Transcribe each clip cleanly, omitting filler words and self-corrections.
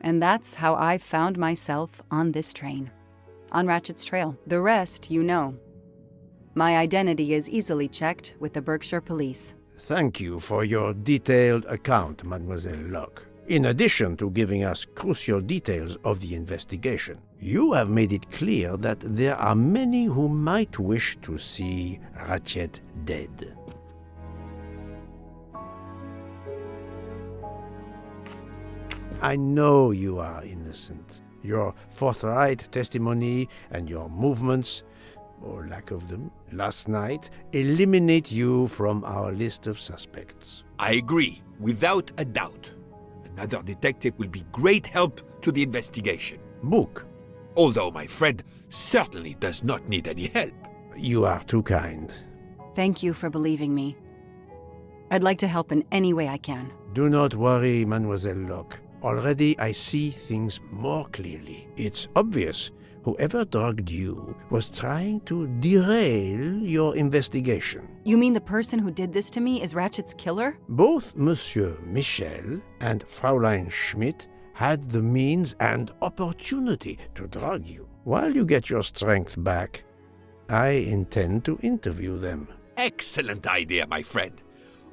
And that's how I found myself on this train. On Ratchet's trail. The rest, you know. My identity is easily checked with the Berkshire Police. Thank you for your detailed account, Mademoiselle Locke. In addition to giving us crucial details of the investigation, you have made it clear that there are many who might wish to see Ratchet dead. I know you are innocent. Your forthright testimony and your movements, or lack of them, last night eliminate you from our list of suspects. I agree, without a doubt. Another detective will be great help to the investigation. Book. Although my friend certainly does not need any help. You are too kind. Thank you for believing me. I'd like to help in any way I can. Do not worry, Mademoiselle Locke. Already I see things more clearly. It's obvious whoever drugged you was trying to derail your investigation. You mean the person who did this to me is Ratchet's killer? Both Monsieur Michel and Fraulein Schmidt had the means and opportunity to drug you. While you get your strength back, I intend to interview them. Excellent idea, my friend.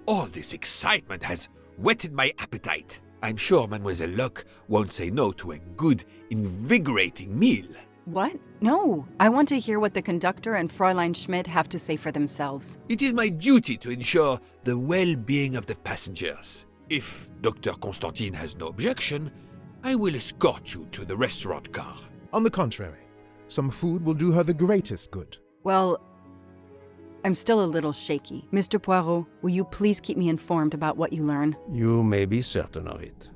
All this excitement has whetted my appetite. I'm sure Mademoiselle Locke won't say no to a good, invigorating meal. What? No. I want to hear what the conductor and Fräulein Schmidt have to say for themselves. It is my duty to ensure the well-being of the passengers. If Dr. Constantine has no objection, I will escort you to the restaurant car. On the contrary, some food will do her the greatest good. Well, I'm still a little shaky. Mr. Poirot, will you please keep me informed about what you learn? You may be certain of it.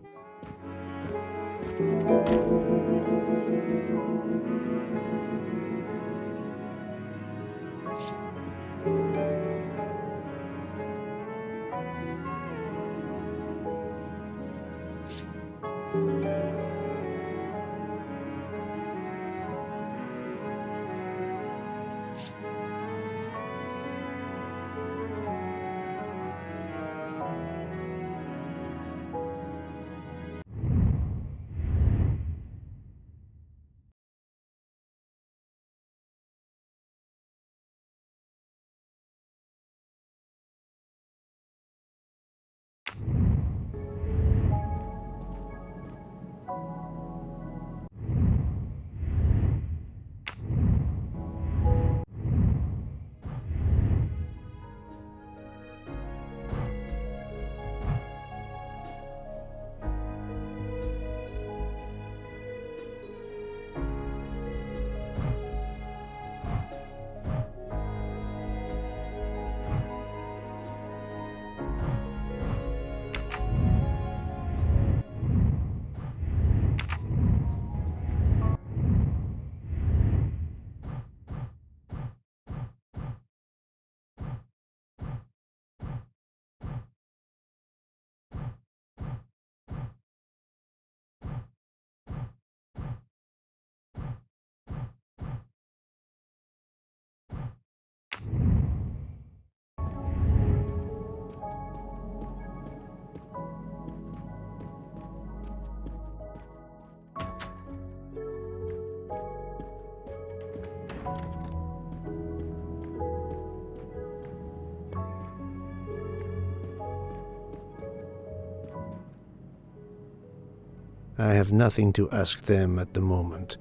I have nothing to ask them at the moment.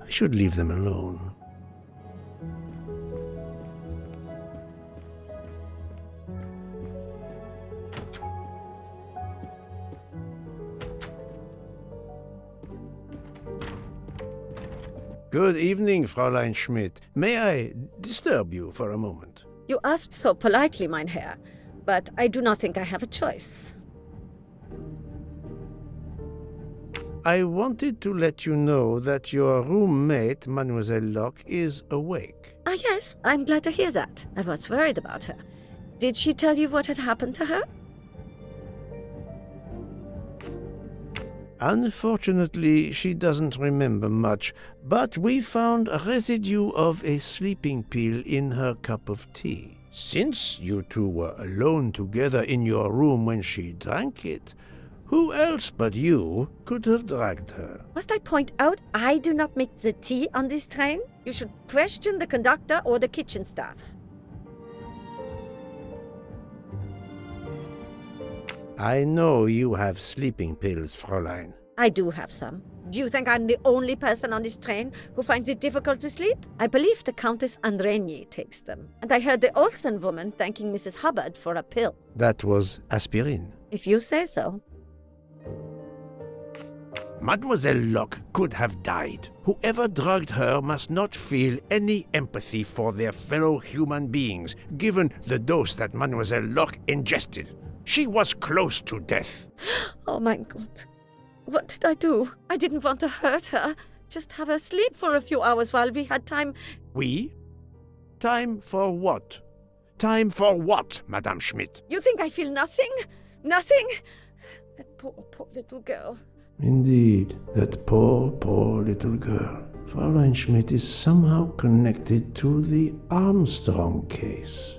I should leave them alone. Good evening, Fräulein Schmidt. May I disturb you for a moment? You asked so politely, mein Herr, but I do not think I have a choice. I wanted to let you know that your roommate, Mademoiselle Locke, is awake. Ah, yes, I'm glad to hear that. I was worried about her. Did she tell you what had happened to her? Unfortunately, she doesn't remember much, but we found a residue of a sleeping pill in her cup of tea. Since you two were alone together in your room when she drank it, Who else but you could have dragged her? Must I point out I do not make the tea on this train? You should question the conductor or the kitchen staff. I know you have sleeping pills, Fräulein. I do have some. Do you think I'm the only person on this train who finds it difficult to sleep? I believe the Countess Andrenier takes them. And I heard the Olsen woman thanking Mrs. Hubbard for a pill. That was aspirin. If you say so. Mademoiselle Locke could have died. Whoever drugged her must not feel any empathy for their fellow human beings, given the dose that Mademoiselle Locke ingested. She was close to death. Oh my God. What did I do? I didn't want to hurt her. Just have her sleep for a few hours while we had time. We? Time for what? Time for what, Madame Schmidt? You think I feel nothing? Nothing? That poor little girl. Indeed, that poor little girl. Fräulein Schmidt is somehow connected to the Armstrong case.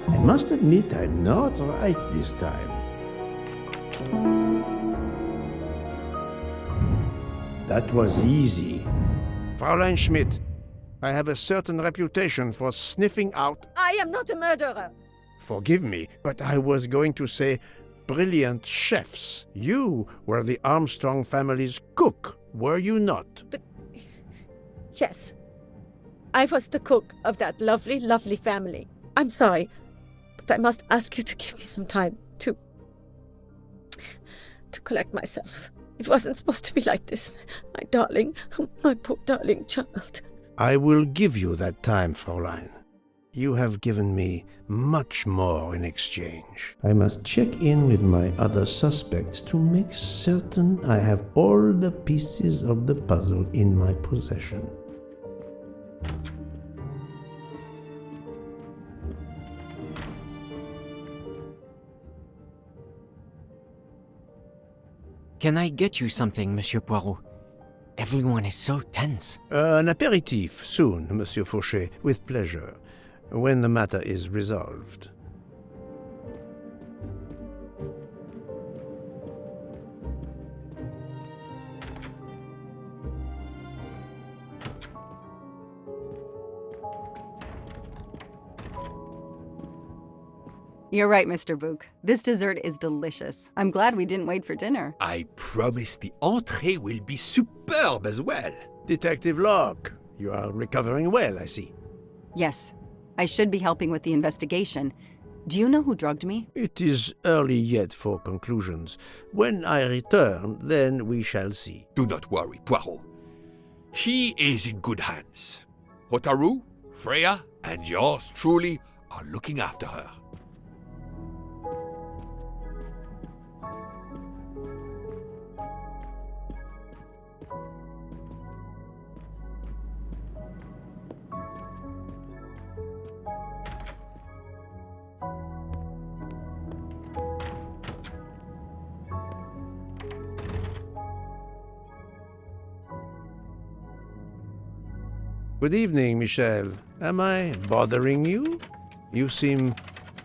I must admit I'm not right this time. That was easy. Fräulein Schmidt, I have a certain reputation for sniffing out... I am not a murderer. Forgive me, but I was going to say brilliant chefs. You were the Armstrong family's cook, were you not? But yes, I was the cook of that lovely, lovely family. I'm sorry, but I must ask you to give me some time to collect myself. It wasn't supposed to be like this, my darling, my poor darling child. I will give you that time, Fräulein. You have given me much more in exchange. I must check in with my other suspects to make certain I have all the pieces of the puzzle in my possession. Can I get you something, Monsieur Poirot? Everyone is so tense. An aperitif soon, Monsieur Fauchet, with pleasure, when the matter is resolved. You're right, Mr. Bouc. This dessert is delicious. I'm glad we didn't wait for dinner. I promise the entrée will be superb as well. Detective Locke, you are recovering well, I see. Yes, I should be helping with the investigation. Do you know who drugged me? It is early yet for conclusions. When I return, then we shall see. Do not worry, Poirot. She is in good hands. Hotaru, Freya, and yours truly are looking after her. Good evening, Michel. Am I bothering you? You seem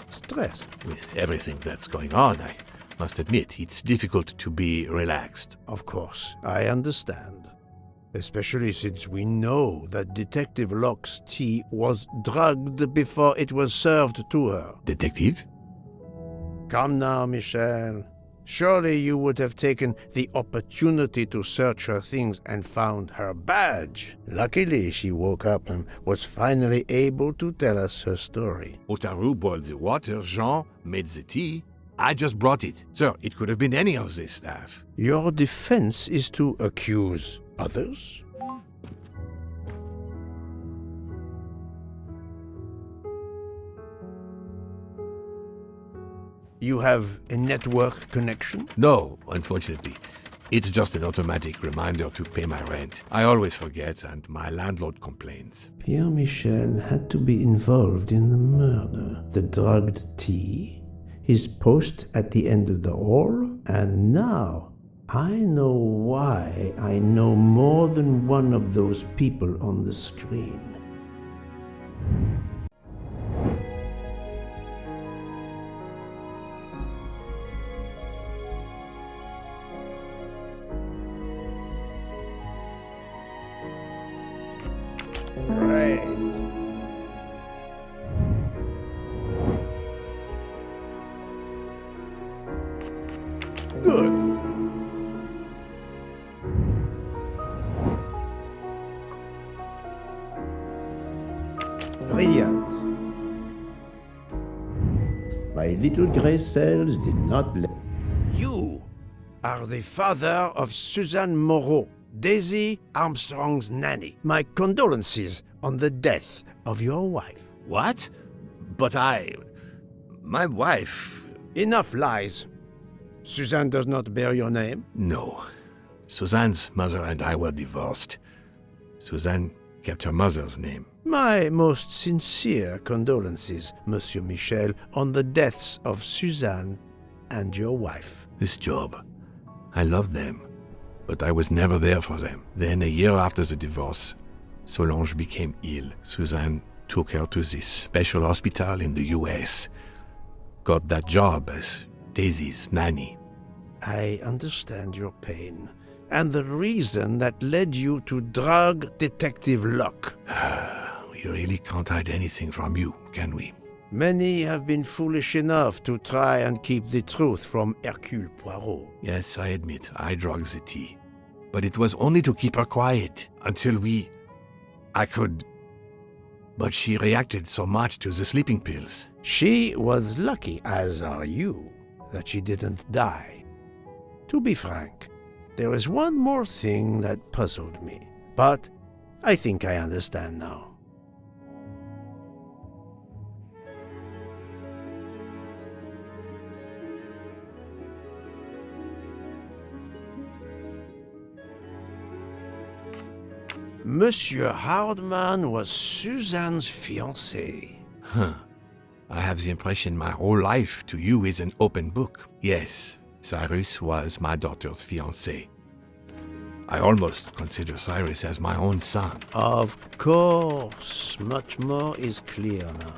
stressed. With everything that's going on, I must admit it's difficult to be relaxed. Of course, I understand. Especially since we know that Detective Locke's tea was drugged before it was served to her. Detective? Come now, Michel. Surely you would have taken the opportunity to search her things and found her badge. Luckily, she woke up and was finally able to tell us her story. Hotaru boiled the water, Jean made the tea. I just brought it. Sir, it could have been any of the staff. Your defense is to accuse others? You have a network connection? No, unfortunately. It's just an automatic reminder to pay my rent. I always forget, and my landlord complains. Pierre Michel had to be involved in the murder. The drugged tea, his post at the end of the hall, and now I know why I know more than one of those people on the screen. Right. Good. Brilliant. My little gray cells did not let. You are the father of Suzanne Moreau, Daisy Armstrong's nanny. My condolences on the death of your wife. What? But my wife... Enough lies. Suzanne does not bear your name? No. Suzanne's mother and I were divorced. Suzanne kept her mother's name. My most sincere condolences, Monsieur Michel, on the deaths of Suzanne and your wife. This job, I loved them, but I was never there for them. Then, a year after the divorce, Solange became ill. Suzanne took her to this special hospital in the US. Got that job as Daisy's nanny. I understand your pain, and the reason that led you to drug Detective Locke. We really can't hide anything from you, can we? Many have been foolish enough to try and keep the truth from Hercule Poirot. Yes, I admit, I drugged the tea. But it was only to keep her quiet, until I could... But she reacted so much to the sleeping pills. She was lucky, as are you, that she didn't die. To be frank, there is one more thing that puzzled me, but I think I understand now. Monsieur Hardman was Suzanne's fiancé. Huh. I have the impression my whole life to you is an open book. Yes, Cyrus was my daughter's fiancé. I almost consider Cyrus as my own son. Of course, much more is clear now.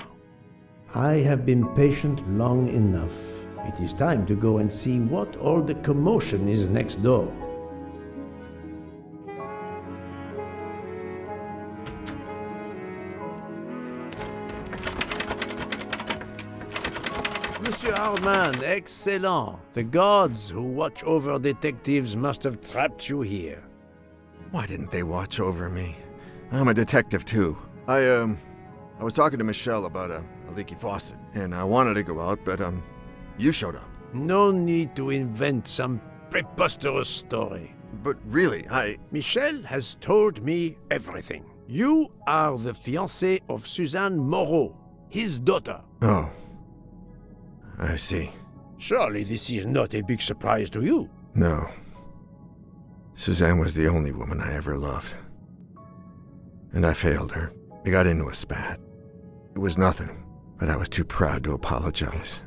I have been patient long enough. It is time to go and see what all the commotion is next door. Monsieur Hardman, excellent. The gods who watch over detectives must have trapped you here. Why didn't they watch over me? I'm a detective too. I was talking to Michelle about a leaky faucet, and I wanted to go out, but you showed up. No need to invent some preposterous story. But really, Michel has told me everything. You are the fiancé of Suzanne Moreau, his daughter. Oh. I see. Surely this is not a big surprise to you. No. Suzanne was the only woman I ever loved. And I failed her. We got into a spat. It was nothing, but I was too proud to apologize.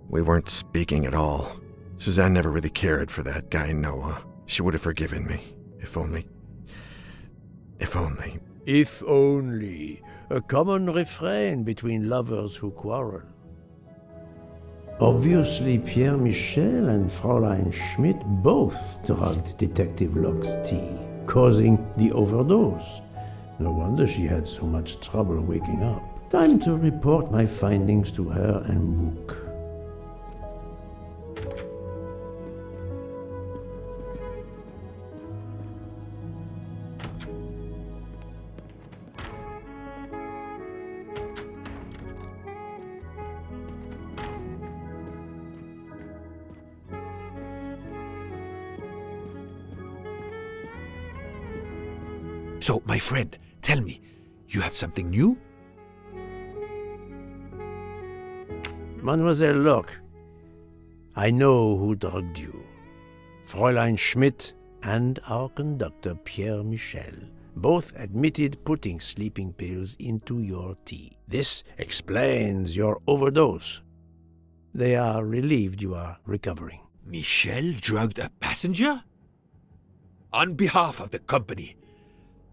We weren't speaking at all. Suzanne never really cared for that guy Noah. She would have forgiven me. If only. If only. If only. A common refrain between lovers who quarrel. Obviously, Pierre Michel and Fräulein Schmidt both drugged Detective Locke's tea, causing the overdose. No wonder she had so much trouble waking up. Time to report my findings to her and Book. So, my friend, tell me, you have something new? Mademoiselle Locke, I know who drugged you. Fräulein Schmidt and our conductor Pierre Michel both admitted putting sleeping pills into your tea. This explains your overdose. They are relieved you are recovering. Michel drugged a passenger? On behalf of the company,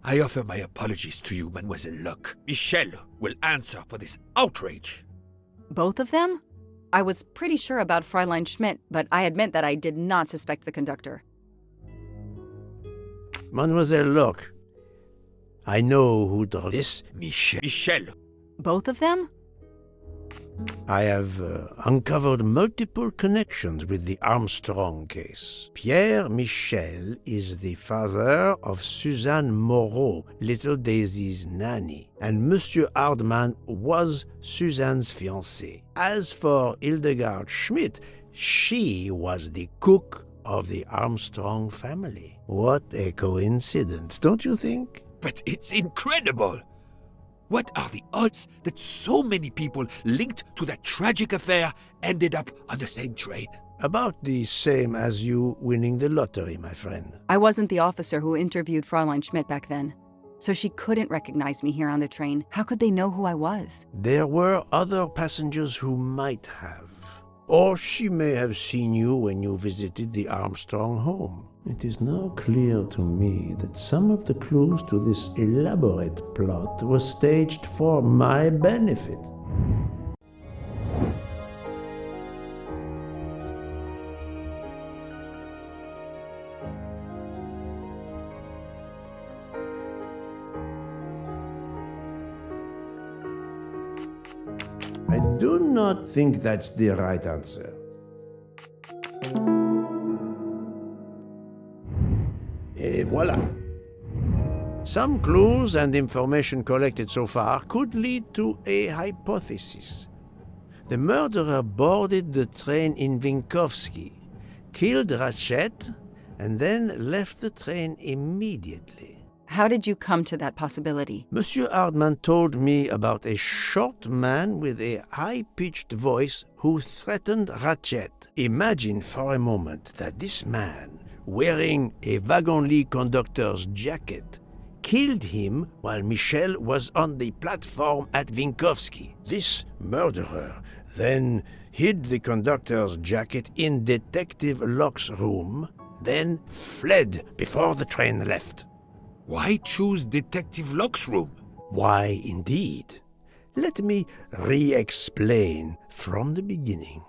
I offer my apologies to you, Mademoiselle Locke. Michel will answer for this outrage. Both of them? I was pretty sure about Fräulein Schmidt, but I admit that I did not suspect the conductor. Mademoiselle Locke, I know who did this. Michel. Both of them? I have uncovered multiple connections with the Armstrong case. Pierre Michel is the father of Suzanne Moreau, little Daisy's nanny, and Monsieur Hardman was Suzanne's fiancé. As for Hildegard Schmidt, she was the cook of the Armstrong family. What a coincidence, don't you think? But it's incredible! What are the odds that so many people linked to that tragic affair ended up on the same train? About the same as you winning the lottery, my friend. I wasn't the officer who interviewed Fräulein Schmidt back then, so she couldn't recognize me here on the train. How could they know who I was? There were other passengers who might have. Or she may have seen you when you visited the Armstrong home. It is now clear to me that some of the clues to this elaborate plot were staged for my benefit. I do not think that's the right answer. Et voilà. Some clues and information collected so far could lead to a hypothesis. The murderer boarded the train in Vinkovsky, killed Ratchet, and then left the train immediately. How did you come to that possibility? Monsieur Hardman told me about a short man with a high-pitched voice who threatened Ratchet. Imagine for a moment that this man, wearing a wagon-lit conductor's jacket, killed him while Michel was on the platform at Vinkovsky. This murderer then hid the conductor's jacket in Detective Locke's room, then fled before the train left. Why choose Detective Locke's room? Why, indeed. Let me re-explain from the beginning.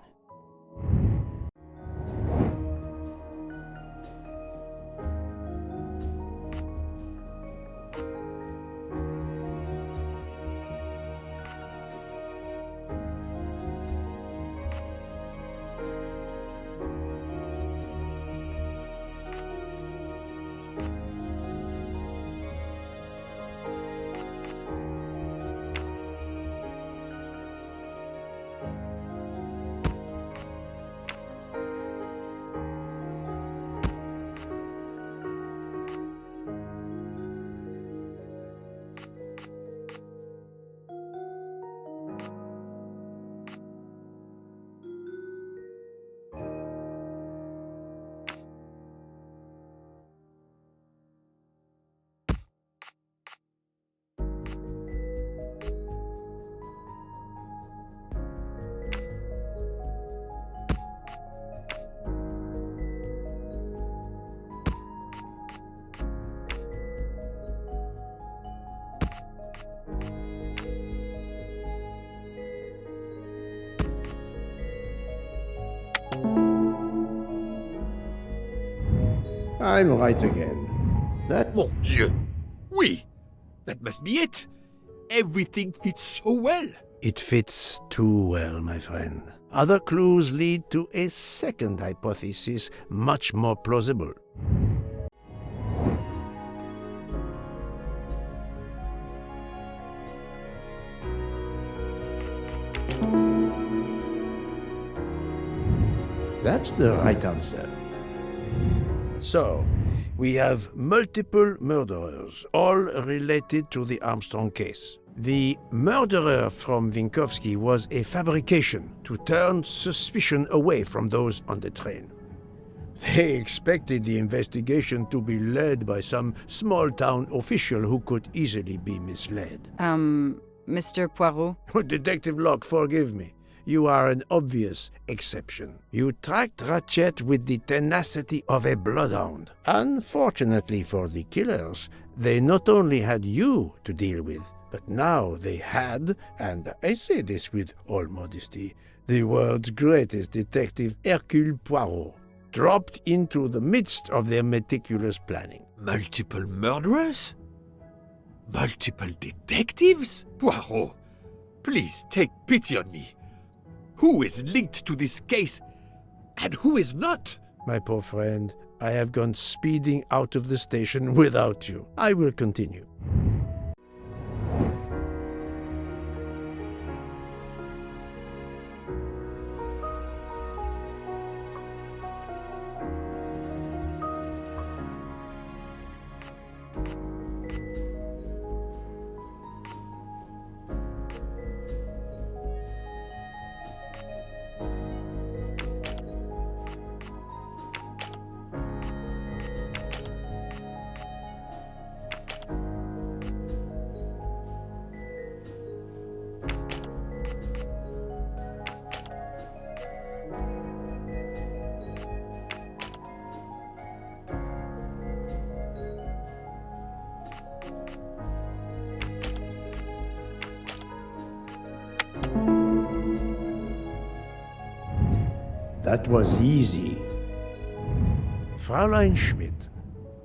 I'm right again. Mon Dieu! Oui! That must be it! Everything fits so well! It fits too well, my friend. Other clues lead to a second hypothesis, much more plausible. That's the right answer. So, we have multiple murderers, all related to the Armstrong case. The murderer from Vinkovsky was a fabrication to turn suspicion away from those on the train. They expected the investigation to be led by some small-town official who could easily be misled. Mr. Poirot? Detective Locke, forgive me. You are an obvious exception. You tracked Ratchet with the tenacity of a bloodhound. Unfortunately for the killers, they not only had you to deal with, but now they had, and I say this with all modesty, the world's greatest detective, Hercule Poirot, dropped into the midst of their meticulous planning. Multiple murderers? Multiple detectives? Poirot, please take pity on me. Who is linked to this case and who is not? My poor friend, I have gone speeding out of the station without you. I will continue. That was easy. Fräulein Schmidt,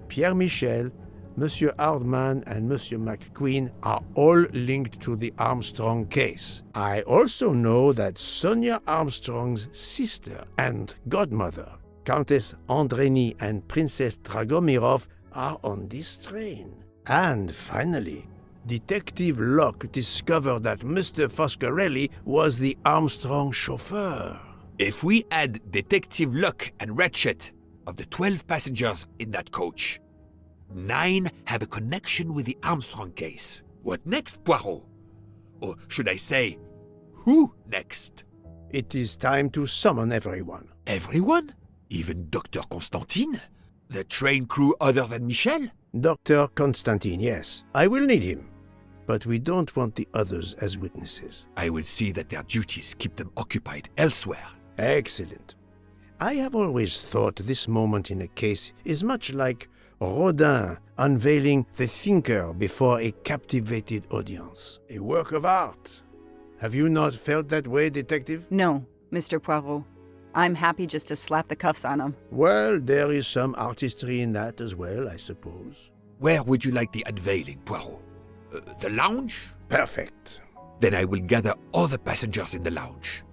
Pierre Michel, Monsieur Hardman, and Monsieur McQueen are all linked to the Armstrong case. I also know that Sonia Armstrong's sister and godmother, Countess Andreni and Princess Dragomirov, are on this train. And finally, Detective Locke discovered that Mr. Foscarelli was the Armstrong chauffeur. If we add Detective Locke and Ratchet, of the 12 passengers in that coach, 9 have a connection with the Armstrong case. What next, Poirot? Or should I say, who next? It is time to summon everyone. Everyone? Even Dr. Constantine? The train crew other than Michel? Dr. Constantine, yes. I will need him. But we don't want the others as witnesses. I will see that their duties keep them occupied elsewhere. Excellent. I have always thought this moment in a case is much like Rodin unveiling the thinker before a captivated audience. A work of art. Have you not felt that way, Detective? No, Mr. Poirot. I'm happy just to slap the cuffs on him. Well, there is some artistry in that as well, I suppose. Where would you like the unveiling, Poirot? The lounge? Perfect. Then I will gather all the passengers in the lounge.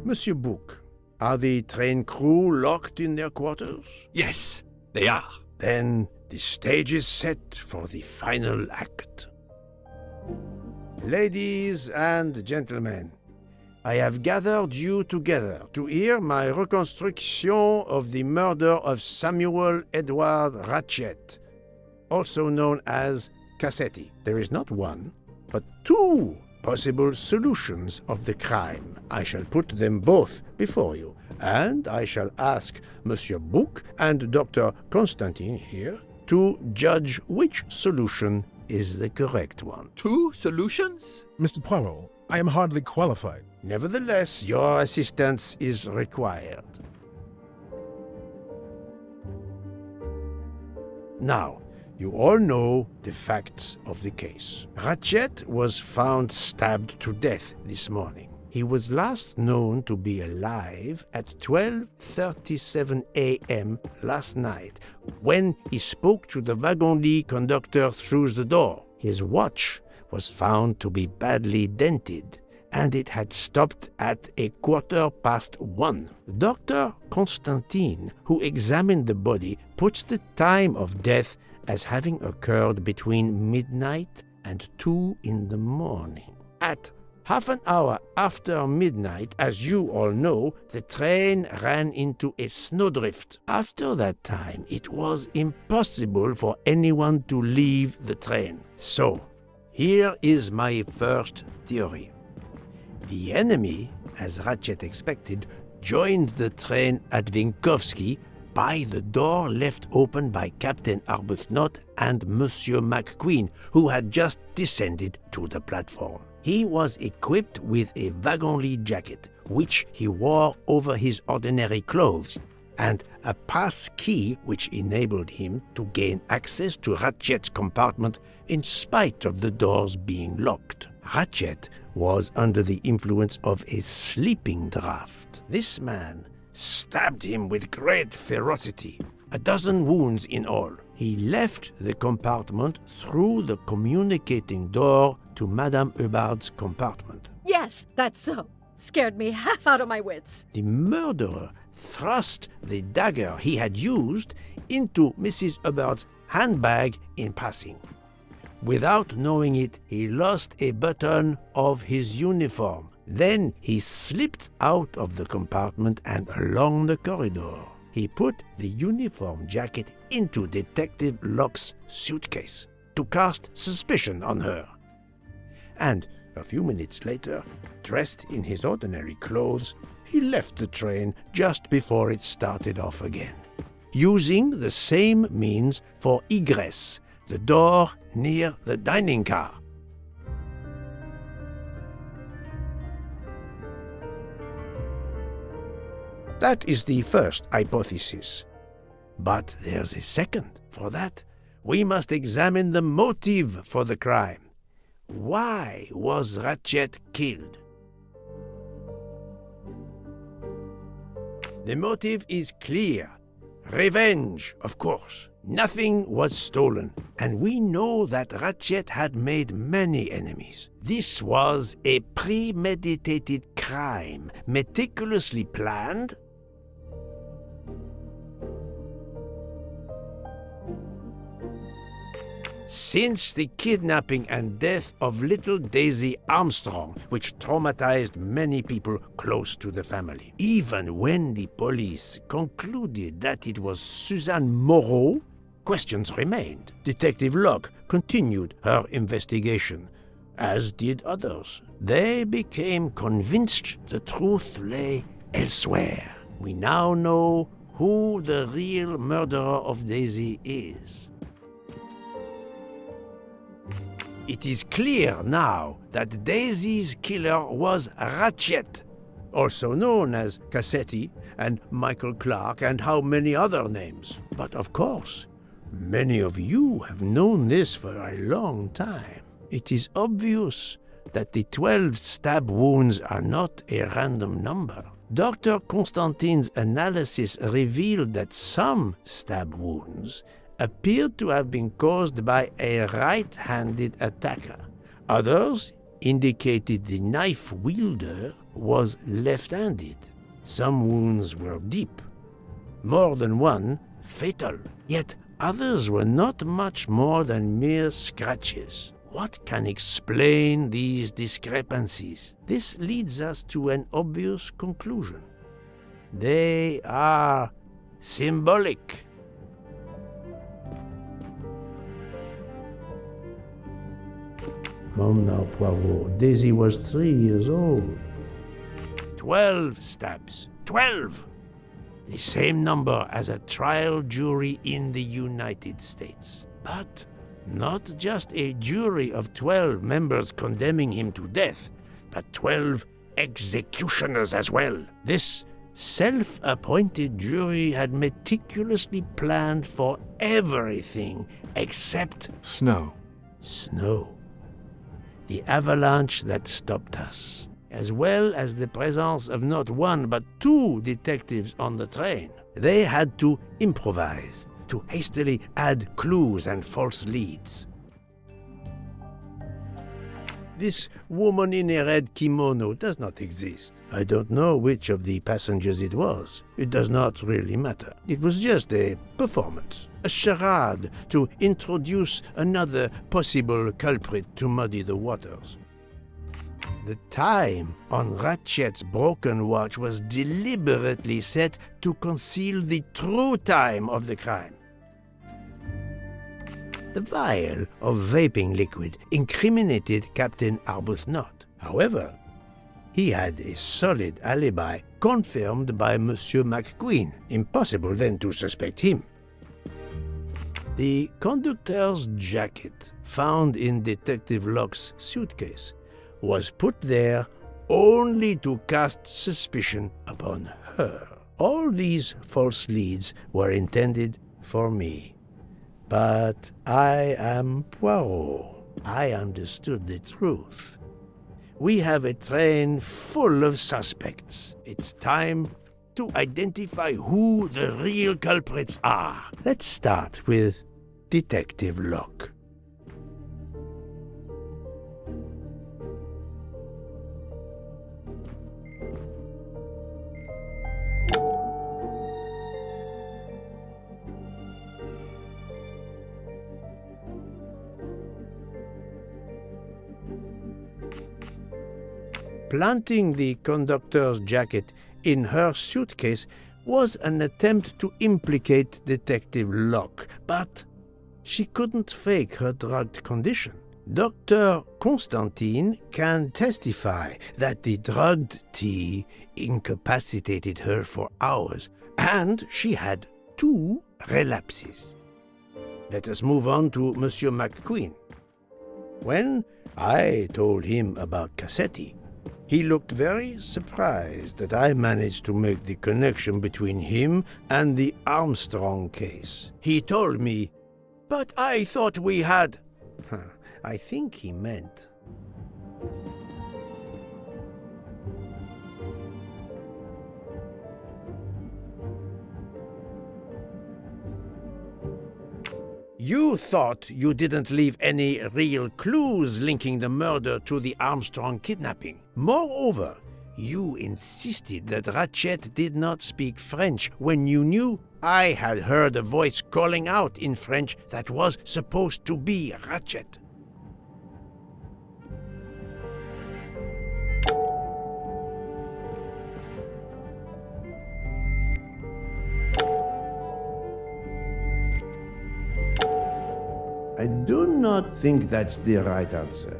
Monsieur Bouc, are the train crew locked in their quarters? Yes, they are. Then the stage is set for the final act. Ladies and gentlemen, I have gathered you together to hear my reconstruction of the murder of Samuel Edward Ratchet, also known as Cassetti. There is not one, but 2 possible solutions of the crime. I shall put them both before you, and I shall ask Monsieur Bouc and Dr. Constantine here to judge which solution is the correct one. 2 solutions? Mr. Poirot, I am hardly qualified. Nevertheless, your assistance is required. Now, you all know the facts of the case. Ratchet was found stabbed to death this morning. He was last known to be alive at 12:37 a.m. last night, when he spoke to the wagon-lit conductor through the door. His watch was found to be badly dented, and it had stopped at 1:15. Dr. Constantine, who examined the body, puts the time of death as having occurred between midnight and 2 in the morning. At half an hour after midnight, as you all know, the train ran into a snowdrift. After that time, it was impossible for anyone to leave the train. So, here is my first theory. The enemy, as Ratchet expected, joined the train at Vinkovsky by the door left open by Captain Arbuthnot and Monsieur McQueen, who had just descended to the platform. He was equipped with a wagon-lit jacket, which he wore over his ordinary clothes, and a pass key which enabled him to gain access to Ratchet's compartment in spite of the doors being locked. Ratchet was under the influence of a sleeping draught. This man stabbed him with great ferocity, 12 wounds in all. He left the compartment through the communicating door to Madame Hubbard's compartment. Yes, that's so. Scared me half out of my wits. The murderer thrust the dagger he had used into Mrs. Hubbard's handbag in passing. Without knowing it, he lost a button of his uniform. Then he slipped out of the compartment and along the corridor. He put the uniform jacket into Detective Locke's suitcase to cast suspicion on her. And a few minutes later, dressed in his ordinary clothes, he left the train just before it started off again, using the same means for egress, the door near the dining car. That is the first hypothesis. But there's a second. For that, we must examine the motive for the crime. Why was Ratchet killed? The motive is clear. Revenge, of course. Nothing was stolen, and we know that Ratchet had made many enemies. This was a premeditated crime, meticulously planned. Since the kidnapping and death of little Daisy Armstrong, which traumatized many people close to the family. Even when the police concluded that it was Suzanne Moreau, questions remained. Detective Locke continued her investigation, as did others. They became convinced the truth lay elsewhere. We now know who the real murderer of Daisy is. It is clear now that Daisy's killer was Ratchet, also known as Cassetti and Michael Clark and how many other names. But of course, many of you have known this for a long time. It is obvious that the 12 stab wounds are not a random number. Dr. Constantine's analysis revealed that some stab wounds appeared to have been caused by a right-handed attacker. Others indicated the knife wielder was left-handed. Some wounds were deep, more than one fatal, yet others were not much more than mere scratches. What can explain these discrepancies? This leads us to an obvious conclusion. They are symbolic. Come now, Poirot. Daisy was 3 years old. 12 stabs. 12! The same number as a trial jury in the United States. But not just a jury of 12 members condemning him to death, but 12 executioners as well. This self-appointed jury had meticulously planned for everything except Snow. snow. The avalanche that stopped us. as well as the presence of not one but two detectives on the train. They had to improvise, to hastily add clues and false leads. This woman in a red kimono does not exist. I don't know which of the passengers it was. It does not really matter. It was just a performance, a charade to introduce another possible culprit to muddy the waters. The time on Ratchet's broken watch was deliberately set to conceal the true time of the crime. The vial of vaping liquid incriminated Captain Arbuthnot. However, he had a solid alibi confirmed by Monsieur McQueen. Impossible then to suspect him. The conductor's jacket, found in Detective Locke's suitcase, was put there only to cast suspicion upon her. All these false leads were intended for me. But I am Poirot. I understood the truth. We have a train full of suspects. It's time to identify who the real culprits are. Let's start with Detective Locke. Planting the conductor's jacket in her suitcase was an attempt to implicate Detective Locke, but she couldn't fake her drugged condition. Dr. Constantine can testify that the drugged tea incapacitated her for hours, and she had 2 relapses. Let us move on to Monsieur McQueen. When I told him about Cassetti, he looked very surprised that I managed to make the connection between him and the Armstrong case. He told me, "But I thought we had..." I think he meant... You thought you didn't leave any real clues linking the murder to the Armstrong kidnapping. Moreover, you insisted that Ratchet did not speak French when you knew I had heard a voice calling out in French that was supposed to be Ratchet. I do not think that's the right answer.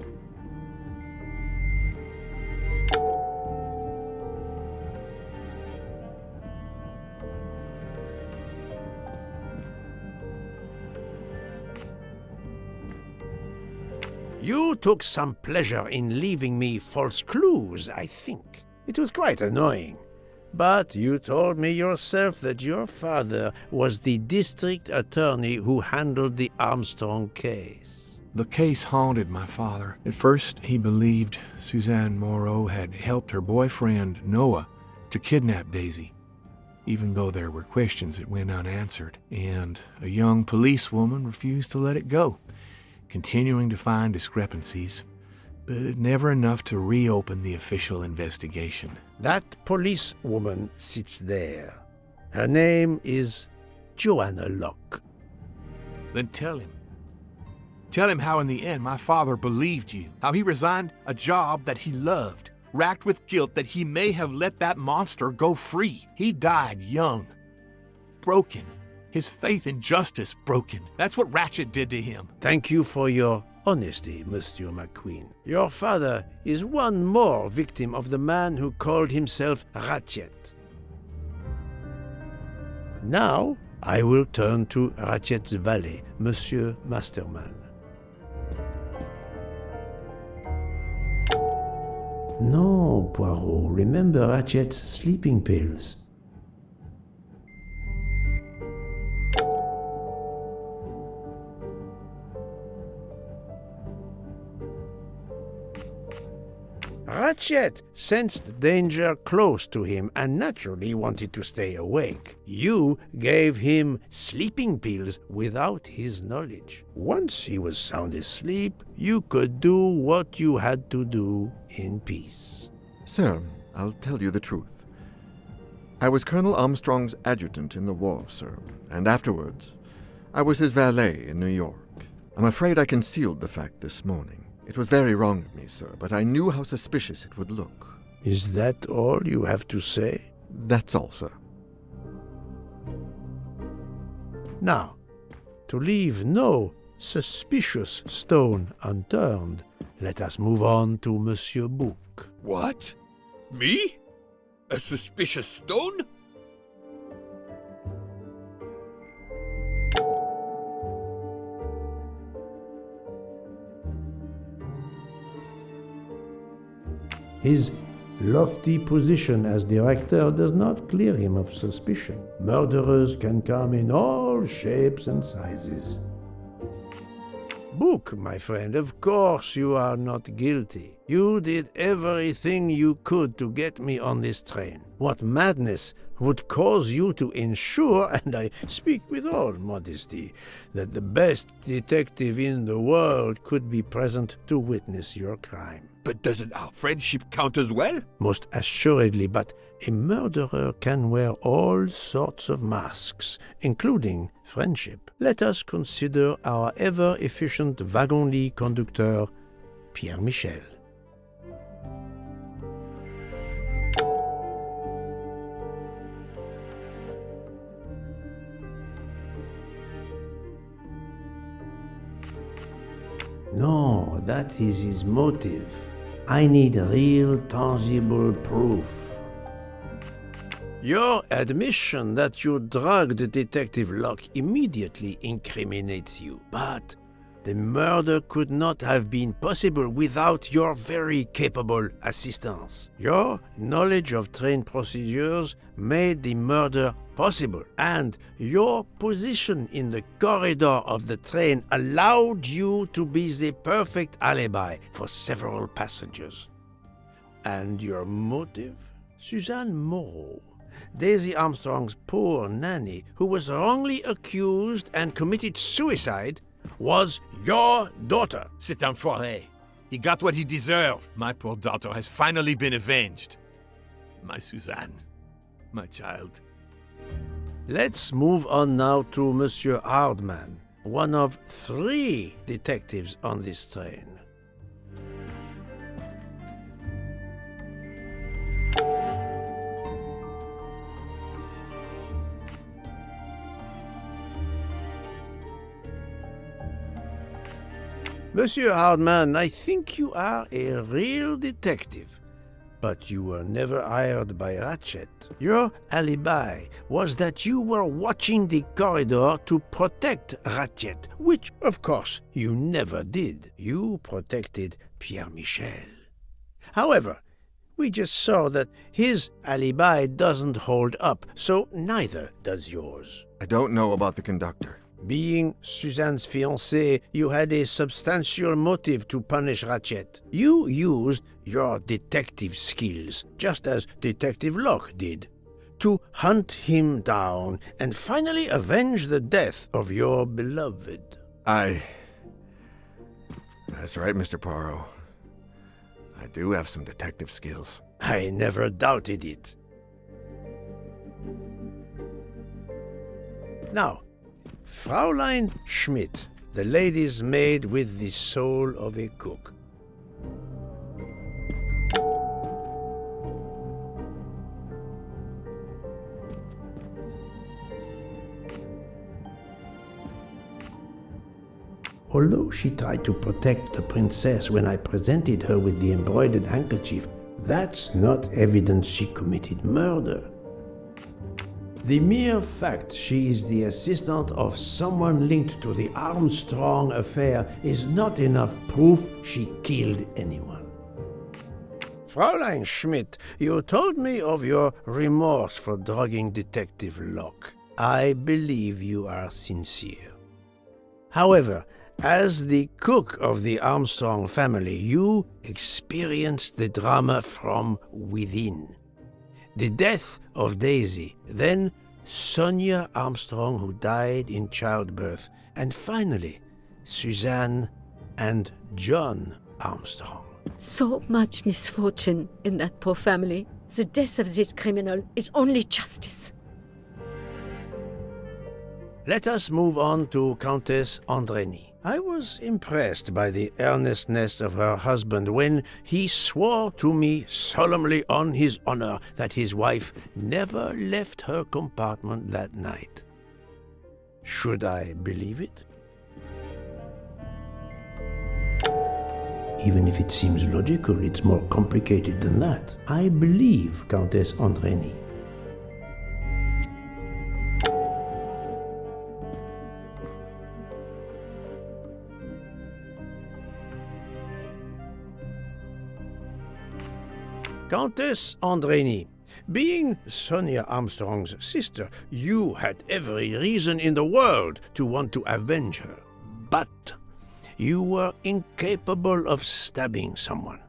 You took some pleasure in leaving me false clues, I think. It was quite annoying. But you told me yourself that your father was the district attorney who handled the Armstrong case. The case haunted my father. At first, he believed Suzanne Moreau had helped her boyfriend, Noah, to kidnap Daisy, even though there were questions that went unanswered, and a young policewoman refused to let it go, continuing to find discrepancies, but never enough to reopen the official investigation. That policewoman sits there. Her name is Joanna Locke. Then tell him. Tell him how in the end my father believed you, how he resigned a job that he loved, racked with guilt that he may have let that monster go free. He died young, broken, his faith in justice broken. That's what Ratchet did to him. Thank you for your honesty, Monsieur McQueen. Your father is one more victim of the man who called himself Ratchet. Now, I will turn to Ratchet's valet, Monsieur Masterman. No, Poirot, remember Ratchet's sleeping pills. Ratchet sensed danger close to him and naturally wanted to stay awake. You gave him sleeping pills without his knowledge. Once he was sound asleep, you could do what you had to do in peace. Sir, I'll tell you the truth. I was Colonel Armstrong's adjutant in the war, sir, and afterwards, I was his valet in New York. I'm afraid I concealed the fact this morning. It was very wrong of me, sir, but I knew how suspicious it would look. Is that all you have to say? That's all, sir. Now, to leave no suspicious stone unturned, let us move on to Monsieur Bouc. What? Me? A suspicious stone? His lofty position as director does not clear him of suspicion. Murderers can come in all shapes and sizes. Bouc, my friend, of course you are not guilty. You did everything you could to get me on this train. What madness would cause you to ensure, and I speak with all modesty, that the best detective in the world could be present to witness your crime? But doesn't our friendship count as well? Most assuredly, but a murderer can wear all sorts of masks, including friendship. Let us consider our ever-efficient wagon-lit conductor, Pierre Michel. No, that is his motive. I need real, tangible proof. Your admission that you drugged Detective Locke immediately incriminates you. But the murder could not have been possible without your very capable assistance. Your knowledge of train procedures made the murder possible, and your position in the corridor of the train allowed you to be the perfect alibi for several passengers. And your motive? Suzanne Moreau, Daisy Armstrong's poor nanny, who was wrongly accused and committed suicide, was your daughter. C'est un foiré. He got what he deserved. My poor daughter has finally been avenged. My Suzanne. My child. Let's move on now to Monsieur Hardman, one of 3 detectives on this train. Monsieur Hardman, I think you are a real detective, but you were never hired by Ratchet. Your alibi was that you were watching the corridor to protect Ratchet, which, of course, you never did. You protected Pierre Michel. However, we just saw that his alibi doesn't hold up, so neither does yours. I don't know about the conductor. Being Suzanne's fiancé, you had a substantial motive to punish Ratchet. You used your detective skills, just as Detective Locke did, to hunt him down and finally avenge the death of your beloved. That's right, Mr. Poirot. I do have some detective skills. I never doubted it. Now, Fraulein Schmidt, the lady's maid with the soul of a cook. Although she tried to protect the princess when I presented her with the embroidered handkerchief, that's not evidence she committed murder. The mere fact she is the assistant of someone linked to the Armstrong affair is not enough proof she killed anyone. Fraulein Schmidt, you told me of your remorse for drugging Detective Locke. I believe you are sincere. However, As the cook of the Armstrong family, you experienced the drama from within. The death of Daisy, then Sonia Armstrong, who died in childbirth, and finally, Suzanne and John Armstrong. So much misfortune in that poor family. The death of this criminal is only justice. Let us move on to Countess Andreny. I was impressed by the earnestness of her husband when he swore to me solemnly on his honor that his wife never left her compartment that night. Should I believe it? Even if it seems logical, it's more complicated than that. I believe Countess Andreny. Countess Andreny, being Sonia Armstrong's sister, you had every reason in the world to want to avenge her. But you were incapable of stabbing someone,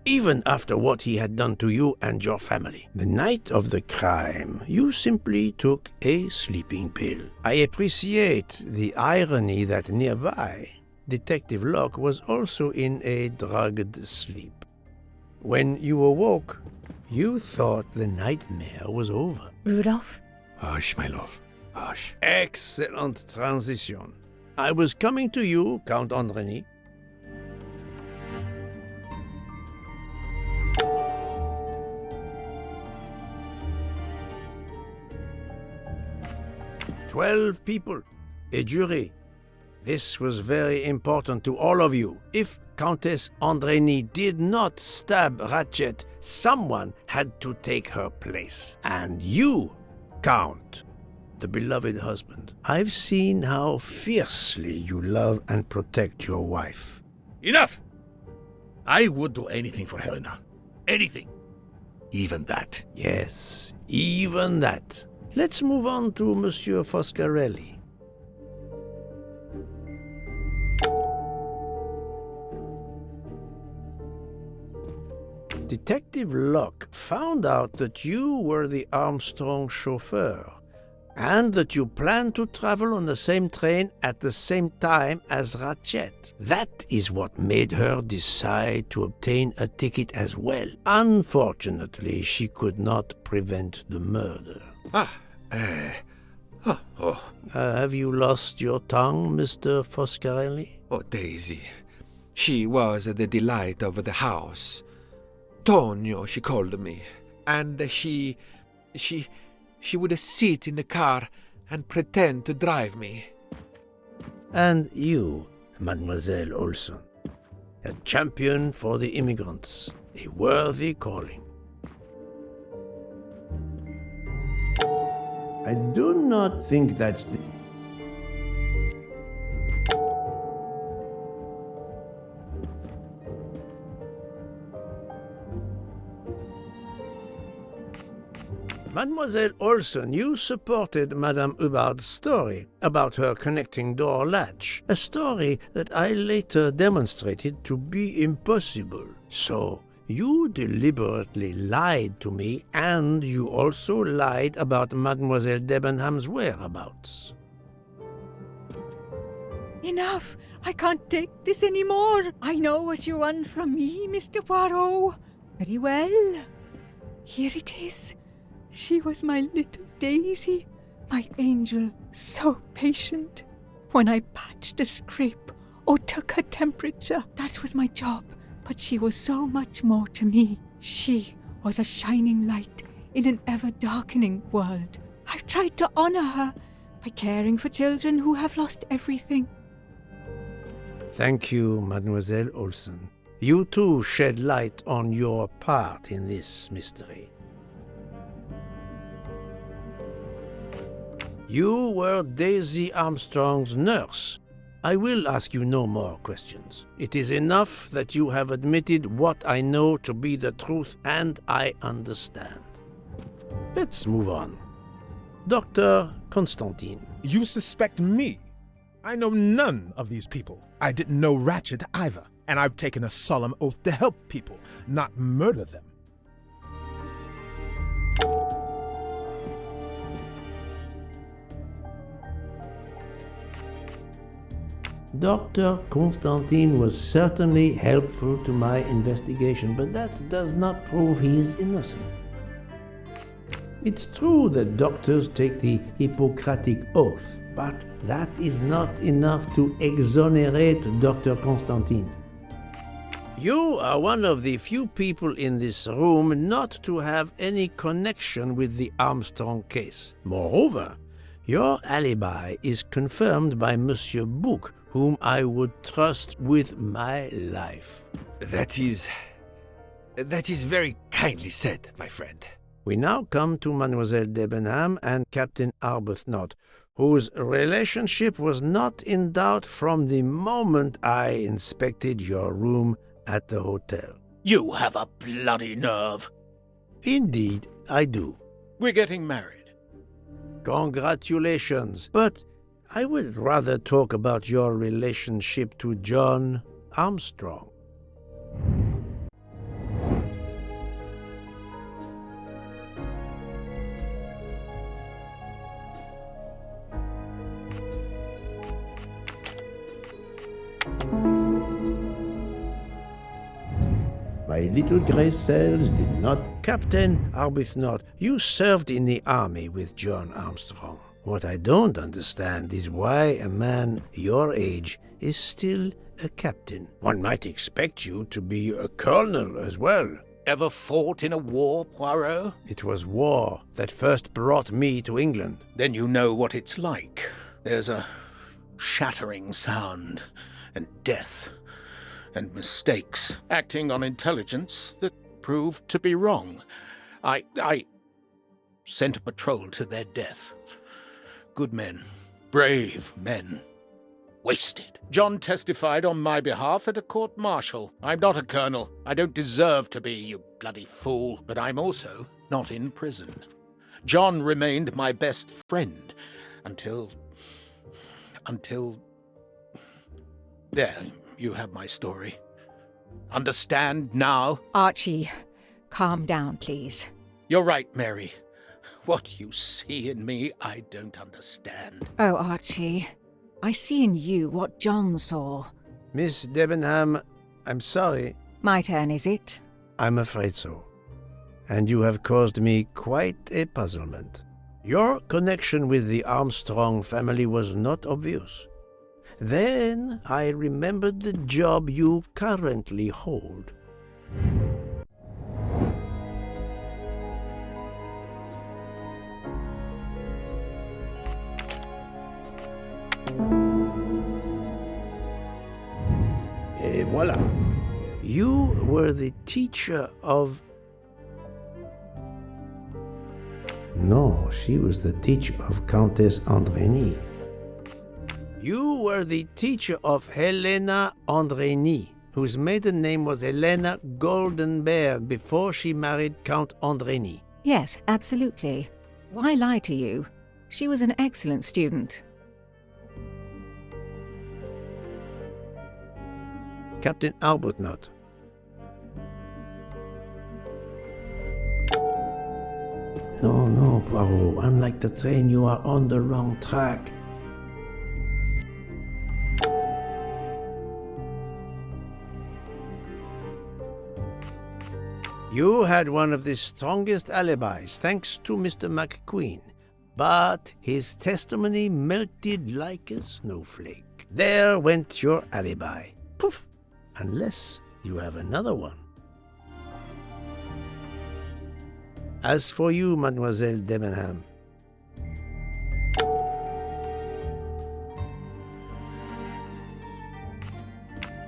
even after what he had done to you and your family. The night of the crime, you simply took a sleeping pill. I appreciate the irony that nearby, Detective Locke was also in a drugged sleep. When you awoke, you thought the nightmare was over. Rudolph? Hush, my love. Hush. Excellent transition. I was coming to you, Count Andreny. "12 people, a jury. This was very important to all of you. If Countess Andreny did not stab Ratchet, someone had to take her place. And you, Count, the beloved husband. I've seen how fiercely you love and protect your wife. Enough! I would do anything for Helena. Anything. Even that. Yes, even that. Let's move on to Monsieur Foscarelli. Detective Locke found out that you were the Armstrong chauffeur, and that you planned to travel on the same train at the same time as Ratchet. That is what made her decide to obtain a ticket as well. Unfortunately, she could not prevent the murder. Have you lost your tongue, Mr. Foscarelli? Oh, Daisy. She was the delight of the house. Tonio, she called me. And she would sit in the car and pretend to drive me. And you, Mademoiselle Olson, a champion for the immigrants, a worthy calling. I do not think that's the... Mademoiselle Olson, you supported Madame Hubbard's story about her connecting door latch, a story that I later demonstrated to be impossible. So, you deliberately lied to me, and you also lied about Mademoiselle Debenham's whereabouts. Enough! I can't take this anymore! I know what you want from me, Mr. Poirot. Very well. Here it is. She was my little Daisy, my angel, so patient. When I patched a scrape or took her temperature, that was my job. But she was so much more to me. She was a shining light in an ever-darkening world. I've tried to honor her by caring for children who have lost everything. Thank you, Mademoiselle Olson. You too shed light on your part in this mystery. You were Daisy Armstrong's nurse. I will ask you no more questions. It is enough that you have admitted what I know to be the truth, and I understand. Let's move on. Dr. Constantine. You suspect me? I know none of these people. I didn't know Ratchet either, and I've taken a solemn oath to help people, not murder them. Dr. Constantine was certainly helpful to my investigation, but that does not prove he is innocent. It's true that doctors take the Hippocratic Oath, but that is not enough to exonerate Dr. Constantine. You are one of the few people in this room not to have any connection with the Armstrong case. Moreover, your alibi is confirmed by Monsieur Bouc, whom I would trust with my life. That is very kindly said, my friend. We now come to Mademoiselle Debenham and Captain Arbuthnot, whose relationship was not in doubt from the moment I inspected your room at the hotel. You have a bloody nerve. Indeed, I do. We're getting married. Congratulations, but I would rather talk about your relationship to John Armstrong. My little gray cells did not. Captain Arbuthnot, you served in the army with John Armstrong. What I don't understand is why a man your age is still a captain. One might expect you to be a colonel as well. Ever fought in a war, Poirot? It was war that first brought me to England. Then you know what it's like. There's a shattering sound, and death, and mistakes, acting on intelligence that proved to be wrong. I sent a patrol to their death. Good men, brave men, wasted. John testified on my behalf at a court-martial. I'm not a colonel. I don't deserve to be, you bloody fool. But I'm also not in prison. John remained my best friend until... There, you have my story. Understand now? Archie, calm down, please. You're right, Mary. What you see in me, I don't understand. Oh, Archie, I see in you what John saw. Miss Debenham, I'm sorry. My turn, is it? I'm afraid so. And you have caused me quite a puzzlement. Your connection with the Armstrong family was not obvious. Then I remembered the job you currently hold. Et voilà. You were the teacher of... No, she was the teacher of Countess Andrény. You were the teacher of Helena Andrény, whose maiden name was Helena Goldenberg before she married Count Andrény. Yes, absolutely. Why lie to you? She was an excellent student. Captain Arbuthnot. No, Poirot. Unlike the train, you are on the wrong track. You had one of the strongest alibis, thanks to Mr. McQueen. But his testimony melted like a snowflake. There went your alibi. Poof! Unless you have another one. As for you, Mademoiselle Debenham,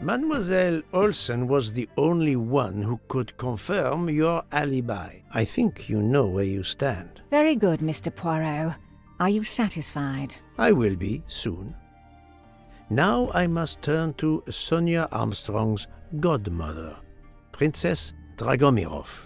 Mademoiselle Olsen was the only one who could confirm your alibi. I think you know where you stand. Very good, Mr. Poirot. Are you satisfied? I will be soon. Now I must turn to Sonia Armstrong's godmother, Princess Dragomirov.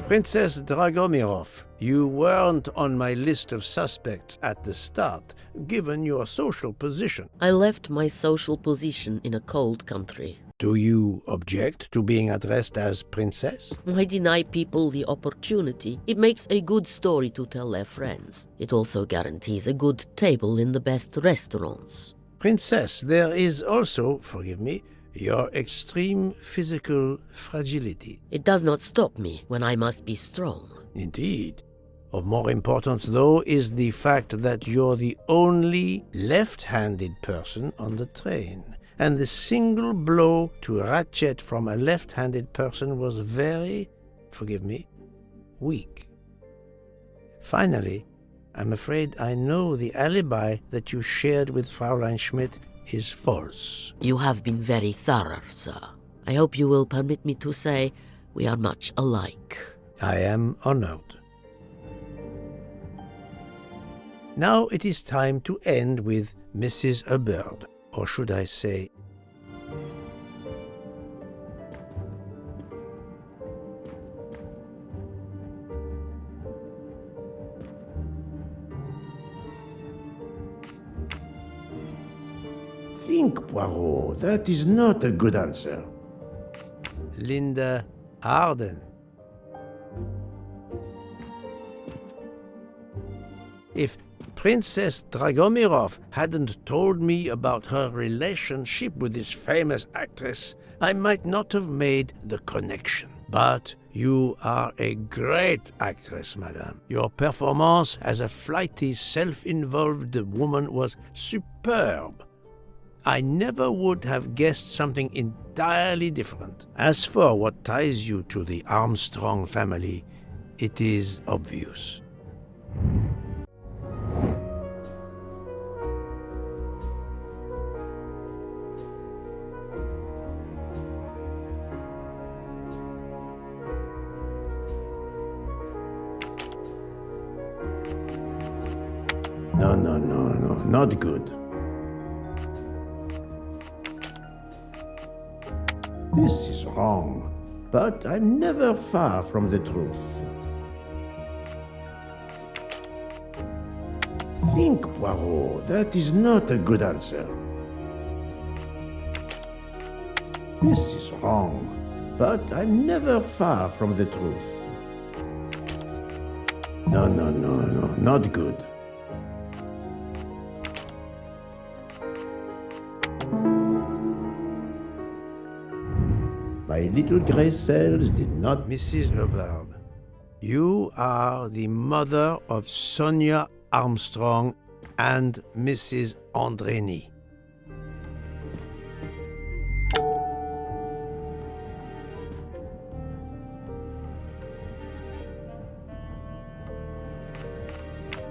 Princess Dragomirov, you weren't on my list of suspects at the start, given your social position. I left my social position in a cold country. Do you object to being addressed as Princess? I deny people the opportunity. It makes a good story to tell their friends. It also guarantees a good table in the best restaurants. Princess, there is also, forgive me, your extreme physical fragility. It does not stop me when I must be strong. Indeed. Of more importance, though, is the fact that you're the only left-handed person on the train. And the single blow to Ratchet from a left-handed person was very, forgive me, weak. Finally, I'm afraid I know the alibi that you shared with Fraulein Schmidt is false. You have been very thorough, sir. I hope you will permit me to say we are much alike. I am honored. Now it is time to end with Mrs. Hubbard, or should I say, think, Poirot. That is not a good answer. Linda Arden. If Princess Dragomirov hadn't told me about her relationship with this famous actress, I might not have made the connection. But you are a great actress, madame. Your performance as a flighty, self-involved woman was superb. I never would have guessed something entirely different. As for what ties you to the Armstrong family, it is obvious. No, not good. This is wrong, but I'm never far from the truth. Think, Poirot. That is not a good answer. This is wrong, but I'm never far from the truth. No, not good. My little gray cells did not. Mrs. Hubbard, you are the mother of Sonia Armstrong and Mrs. Andreni.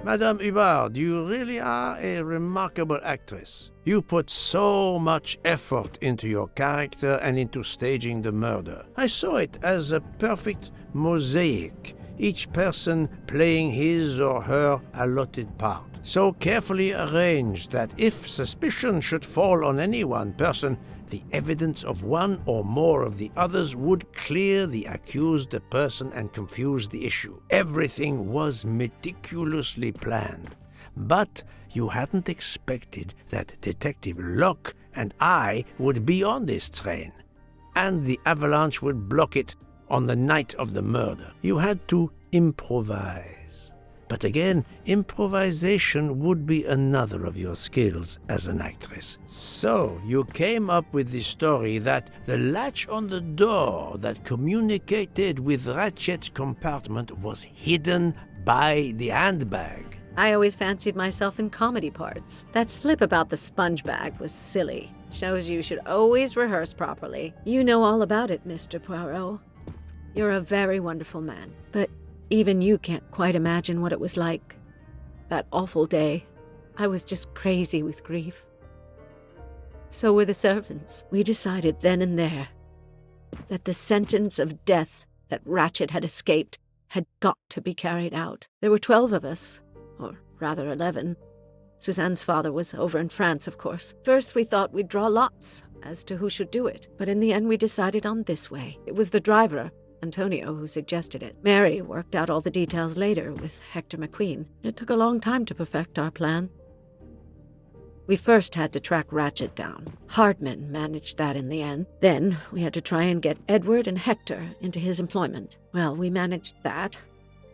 Madame Hubbard, you really are a remarkable actress. You put so much effort into your character and into staging the murder. I saw it as a perfect mosaic, each person playing his or her allotted part, so carefully arranged that if suspicion should fall on any one person, the evidence of one or more of the others would clear the accused person and confuse the issue. Everything was meticulously planned. But you hadn't expected that Detective Locke and I would be on this train, and the avalanche would block it on the night of the murder. You had to improvise. But again, improvisation would be another of your skills as an actress. So you came up with the story that the latch on the door that communicated with Ratchet's compartment was hidden by the handbag. I always fancied myself in comedy parts. That slip about the sponge bag was silly. Shows you should always rehearse properly. You know all about it, Mr. Poirot. You're a very wonderful man, but even you can't quite imagine what it was like. That awful day, I was just crazy with grief. So were the servants. We decided then and there that the sentence of death that Ratchet had escaped had got to be carried out. There were 12 of us. Or rather 11. Suzanne's father was over in France, of course. First we thought we'd draw lots as to who should do it, but in the end we decided on this way. It was the driver Antonio who suggested it. Mary worked out all the details later with Hector McQueen. It took a long time to perfect our plan. We first had to track Ratchet down. Hardman managed that in the end. Then we had to try and get Edward and Hector into his employment. Well, we managed that.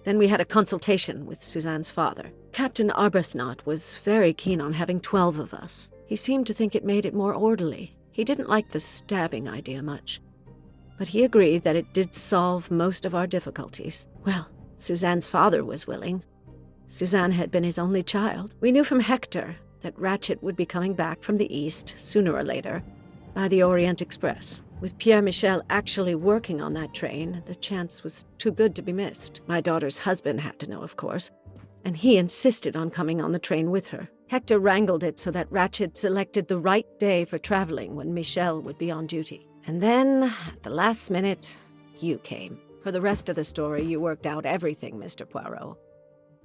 Then we had a consultation with Suzanne's father. Captain Arbuthnot was very keen on having 12 of us. He seemed to think it made it more orderly. He didn't like the stabbing idea much. But he agreed that it did solve most of our difficulties. Well, Suzanne's father was willing. Suzanne had been his only child. We knew from Hector that Ratchet would be coming back from the east sooner or later by the Orient Express. With Pierre Michel actually working on that train, the chance was too good to be missed. My daughter's husband had to know, of course, and he insisted on coming on the train with her. Hector wrangled it so that Ratchet selected the right day for traveling when Michel would be on duty. And then, at the last minute, you came. For the rest of the story, you worked out everything, Mr. Poirot.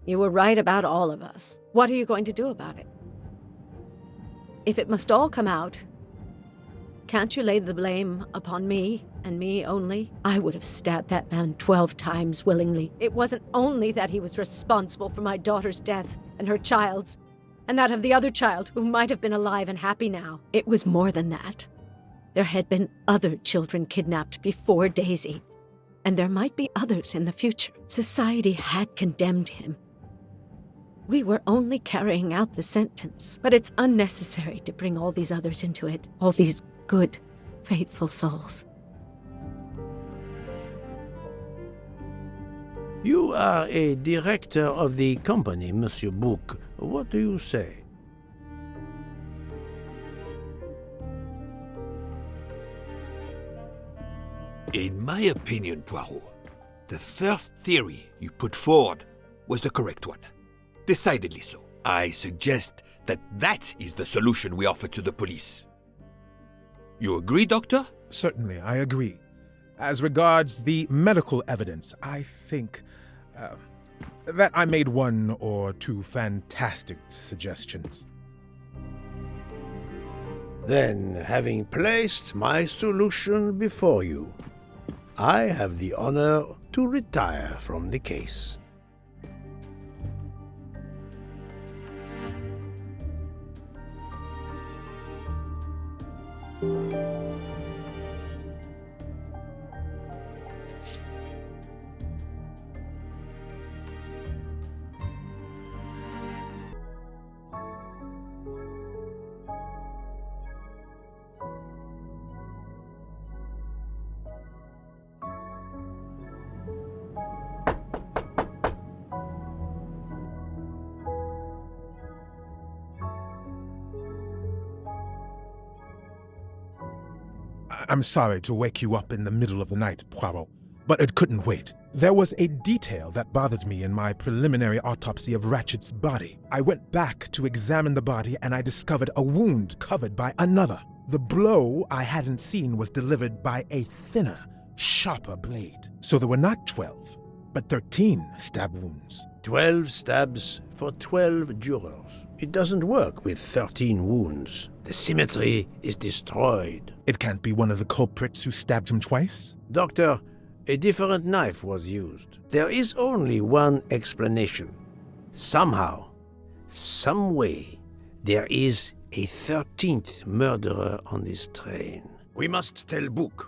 You were right about all of us. What are you going to do about it? If it must all come out, can't you lay the blame upon me, and me only? I would have stabbed that man 12 times willingly. It wasn't only that he was responsible for my daughter's death, and her child's, and that of the other child who might have been alive and happy now. It was more than that. There had been other children kidnapped before Daisy, and there might be others in the future. Society had condemned him. We were only carrying out the sentence, but it's unnecessary to bring all these others into it, all these good, faithful souls. You are a director of the company, Monsieur Bouc. What do you say? In my opinion, Poirot, the first theory you put forward was the correct one. Decidedly so. I suggest that is the solution we offer to the police. You agree, Doctor? Certainly, I agree. As regards the medical evidence, I think that I made one or two fantastic suggestions. Then, having placed my solution before you, I have the honor to retire from the case. I'm sorry to wake you up in the middle of the night, Poirot, but it couldn't wait. There was a detail that bothered me in my preliminary autopsy of Ratchet's body. I went back to examine the body and I discovered a wound covered by another. The blow I hadn't seen was delivered by a thinner, sharper blade. So there were not 12, but 13 stab wounds. 12 stabs for 12 jurors. It doesn't work with 13 wounds. The symmetry is destroyed. It can't be one of the culprits who stabbed him twice? Doctor, a different knife was used. There is only one explanation. Somehow, some way, there is a 13th murderer on this train. We must tell Bouc.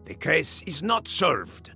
The case is not solved.